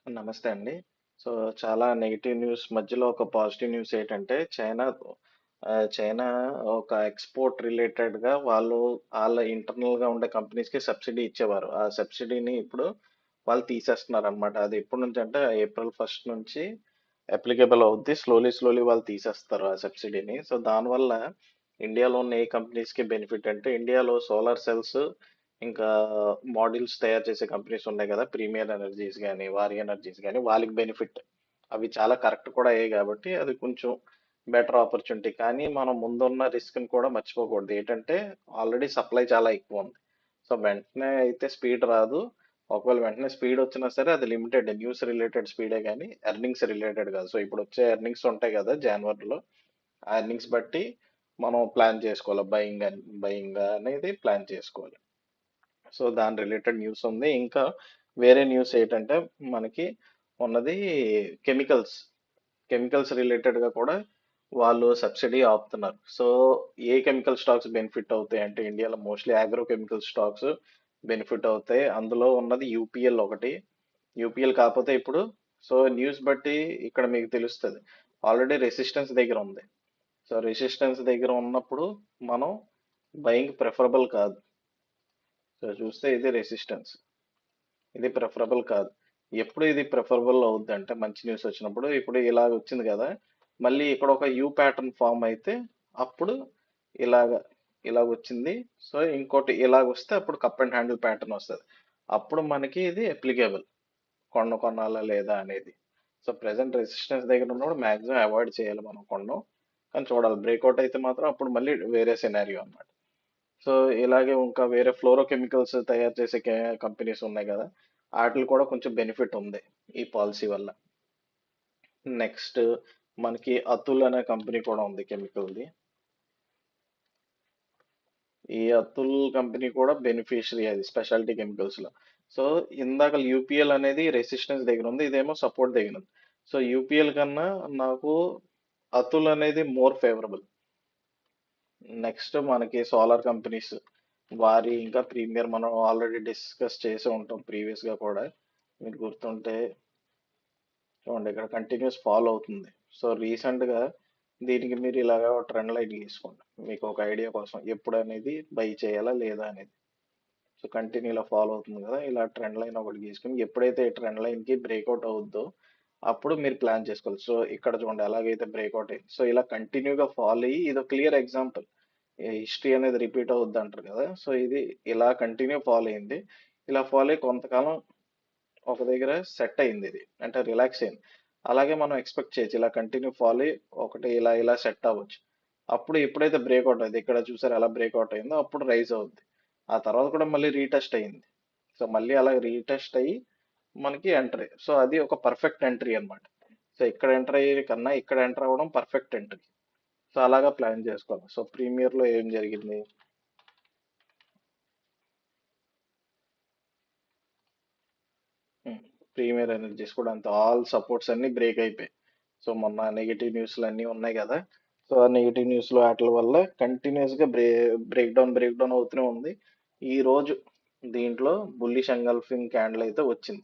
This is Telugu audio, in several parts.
నమస్తే అండి. సో, చాలా నెగెటివ్ న్యూస్ మధ్యలో ఒక పాజిటివ్ న్యూస్ ఏంటంటే చైనా ఒక ఎక్స్‌పోర్ట్ రిలేటెడ్‌గా ఆళ్ళ ఇంటర్నల్‌గా ఉండే కంపెనీస్‌కి సబ్సిడీ ఇచ్చేవారు. ఆ సబ్సిడీని ఇప్పుడు వాళ్ళు తీసేస్తున్నారనమాట. అది ఎప్పటినుంచంటే ఏప్రిల్ 1 నుంచి అప్లికేబుల్ అవుద్ది. స్లోలీ వాళ్ళు తీసేస్తారు ఆ సబ్సిడీని. సో, దానివల్ల ఇండియాలో ఉన్న ఏ కంపెనీస్‌కి బెనిఫిట్ అంటే ఇండియాలో సోలార్ సెల్స్ ఇంకా మాడ్యూల్స్ తయారు చేసే కంపెనీస్ ఉన్నాయి కదా! ప్రీమియర్ ఎనర్జీస్ గాని, వారి ఎనర్జీస్ గాని వాళ్ళకి బెనిఫిట్. అవి చాలా కరెక్ట్ కూడా అయ్యాయి కాబట్టి అది కొంచెం బెటర్ ఆపర్చునిటీ. కానీ మనం ముందున్న రిస్క్‌ని కూడా మర్చిపోకూడదు. ఏంటంటే ఆల్రెడీ సప్లై చాలా ఎక్కువ ఉంది. సో, వెంటనే అయితే స్పీడ్ రాదు. ఒకవేళ వెంటనే స్పీడ్ వచ్చినా సరే అది లిమిటెడ్. న్యూస్ రిలేటెడ్ స్పీడే గానీ ఎర్నింగ్స్ రిలేటెడ్ కాదు. సో, ఇప్పుడు వచ్చే ఎర్నింగ్స్ ఉంటాయి కదా జనవరిలో. ఆ ఎర్నింగ్స్ బట్టి మనం ప్లాన్ చేసుకోవాలి. బయింగ్ అనేది ప్లాన్ చేసుకోవాలి. సో దాని రిలేటెడ్ న్యూస్ ఉంది. ఇంకా వేరే న్యూస్ ఏంటంటే మనకి ఉన్నది కెమికల్స్. కెమికల్స్ రిలేటెడ్ గా కూడా వాళ్ళు సబ్సిడీ ఆపుతున్నారు. సో ఏ కెమికల్ స్టాక్స్ బెనిఫిట్ అవుతాయి అంటే ఇండియాలో mostly agro chemical stocks benefit అవుతాయి. అందులో ఉన్నది యూపీఎల్ ఒకటి. యూపీఎల్ కాకపోతే ఇప్పుడు సో న్యూస్ బట్టి ఇక్కడ మీకు తెలుస్తుంది. ఆల్రెడీ రెసిస్టెన్స్ దగ్గర ఉంది. సో రెసిస్టెన్స్ దగ్గర ఉన్నప్పుడు మనం బయింగ్ ప్రిఫరబుల్ కాదు. సో చూస్తే ఇది రెసిస్టెన్స్. ఇది ప్రిఫరబుల్ కాదు. ఎప్పుడు ఇది ప్రిఫరబుల్ అవుద్ది అంటే మంచి న్యూస్ వచ్చినప్పుడు ఇప్పుడు ఇలా వచ్చింది కదా, మళ్ళీ ఇక్కడ ఒక యూ ప్యాటర్న్ ఫామ్ అయితే అప్పుడు ఇలాగ ఇలాగ వచ్చింది. సో ఇంకోటి ఇలాగ వస్తే అప్పుడు కప్ అండ్ హ్యాండిల్ ప్యాటర్న్ వస్తుంది. అప్పుడు మనకి ఇది అప్లికేబుల్. కొనాలా లేదా అనేది. సో ప్రెసెంట్ రెసిస్టెన్స్ దగ్గర ఉన్నప్పుడు మాక్సిమం అవాయిడ్ చేయాలి మనం కొనడం. కానీ చూడాలి బ్రేక్అవుట్ అయితే మాత్రం అప్పుడు మళ్ళీ వేరే సినారియో అన్నమాట. సో ఇలాగే ఇంకా వేరే ఫ్లోరో కెమికల్స్ తయారు చేసే కంపెనీస్ ఉన్నాయి కదా, వాటికి కూడా కొంచెం బెనిఫిట్ ఉంది ఈ పాలసీ వల్ల. నెక్స్ట్ మనకి అతుల్ అనే కంపెనీ కూడా ఉంది కెమికల్ది. ఈ అతుల్ కంపెనీ కూడా బెనిఫిషియరీ అది స్పెషాలిటీ కెమికల్స్ లో. సో ఇందాక యూపీఎల్ అనేది రెసిస్టెన్స్ దగ్గర ఉంది, ఇదేమో సపోర్ట్ దగ్గర ఉంది. సో యూపీఎల్ కన్నా నాకు అతుల్ అనేది మోర్ ఫేవరబుల్. నెక్స్ట్ మనకి సోలార్ కంపెనీస్ వారి ఇంకా ప్రీమియర్ మనం ఆల్రెడీ డిస్కస్ చేసి ఉంటాం ప్రీవియస్ గా కూడా. మీకు గుర్తుంటే చూడండి ఇక్కడ కంటిన్యూస్ ఫాలో అవుతుంది. సో రీసెంట్ గా దీనికి మీరు ఇలాగా ట్రెండ్ లైన్ తీసుకోండి, మీకు ఒక ఐడియా కోసం ఎప్పుడు అనేది బై చేయాలా లేదా అనేది. సో కంటిన్యూ ఇలా ఫాలో అవుతుంది కదా, ఇలా ట్రెండ్ లైన్ ఒకటి గీసుకుని ఎప్పుడైతే ఈ ట్రెండ్ లైన్ కి బ్రేక్అవుట్ అవుద్దో అప్పుడు మీరు ప్లాన్ చేసుకోవాలి. సో ఇక్కడ చూడండి ఎలాగైతే బ్రేక్అవుట్ అయింది. సో ఇలా కంటిన్యూగా ఫాలో అయ్యి ఇది క్లియర్ ఎగ్జాంపుల్. హిస్టరీ అనేది రిపీట్ అవుద్ది అంటారు కదా, సో ఇది ఇలా కంటిన్యూ ఫాలో అయింది. ఇలా ఫాలో అయ్యి కొంతకాలం ఒక దగ్గర సెట్ అయింది, ఇది అంటే రిలాక్స్ అయింది. అలాగే మనం ఎక్స్పెక్ట్ చేయొచ్చు ఇలా కంటిన్యూ ఫాలో అయ్యి ఒకటి ఇలా సెట్ అవ్వచ్చు. అప్పుడు ఎప్పుడైతే బ్రేక్అవుట్ అయింది ఇక్కడ చూసారు ఎలా బ్రేక్అవుట్ అయిందో అప్పుడు రైజ్ అవుద్ది. ఆ తర్వాత కూడా మళ్ళీ రీటెస్ట్ అయింది. సో మళ్ళీ అలా రీటెస్ట్ అయ్యి మనకి ఎంట్రీ. సో అది ఒక పర్ఫెక్ట్ ఎంట్రీ అన్నమాట. సో ఇక్కడ ఎంటర్ అయ్యే కన్నా ఇక్కడ ఎంటర్ అవ్వడం పర్ఫెక్ట్ ఎంట్రీ. సో అలాగా ప్లాన్ చేసుకోవాలి. సో ప్రీమియర్ లో ఏం జరిగింది. ప్రీమియర్ ఎనర్జీస్ కూడా అంత ఆల్ సపోర్ట్స్ అన్ని బ్రేక్ అయిపోయాయి. సో మొన్న నెగిటివ్ న్యూస్లు అన్నీ ఉన్నాయి కదా, సో ఆ నెగిటివ్ న్యూస్లు వాటి వల్ల కంటిన్యూస్ గా బ్రేక్ డౌన్ అవుతూనే ఉంది. ఈ రోజు దీంట్లో బుల్లిష్ ఎంగల్ఫింగ్ క్యాండిల్ అయితే వచ్చింది.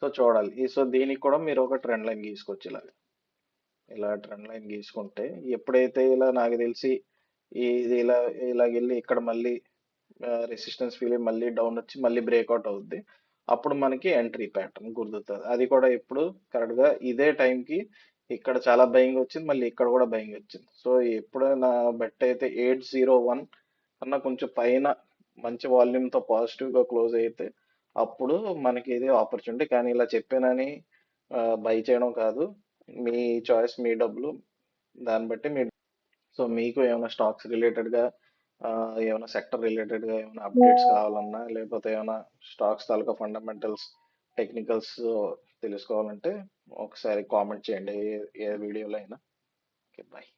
సో చూడాలి సో దీనికి కూడా మీరు ఒక ట్రెండ్ లైన్ గీసుకోవచ్చు ఇలా. ఇలా ట్రెండ్ లైన్ గీసుకుంటే ఎప్పుడైతే ఇలా నాకు తెలిసి ఇది ఇలాగెళ్ళి ఇక్కడ మళ్ళీ రెసిస్టెన్స్ ఫీల్ మళ్ళీ డౌన్ వచ్చి మళ్ళీ బ్రేక్అవుట్ అవుద్ది. అప్పుడు మనకి ఎంట్రీ ప్యాటర్న్ గుర్తుతుంది. అది కూడా ఇప్పుడు కరెక్ట్ గా ఇదే టైంకి ఇక్కడ చాలా బయింగ్ వచ్చింది, మళ్ళీ ఇక్కడ కూడా బయింగ్ వచ్చింది. సో ఎప్పుడైనా బెట్ అయితే 801 కన్నా కొంచెం పైన మంచి వాల్యూమ్ తో పాజిటివ్ గా క్లోజ్ అయితే అప్పుడు మనకి ఇది ఆపర్చునిటీ. కానీ ఇలా చెప్పానని బై చేయడం కాదు. మీ చాయిస్, మీ డబ్బులు, దాన్ని బట్టి మీ. సో మీకు ఏమైనా స్టాక్స్ రిలేటెడ్ గా ఏమైనా సెక్టర్ రిలేటెడ్ గా ఏమైనా అప్డేట్స్ కావాలన్నా లేకపోతే ఏమైనా స్టాక్స్ తాలూకా ఫండమెంటల్స్, టెక్నికల్స్ తెలుసుకోవాలంటే ఒకసారి కామెంట్ చేయండి ఏ వీడియోలో అయినా. Okay, bye.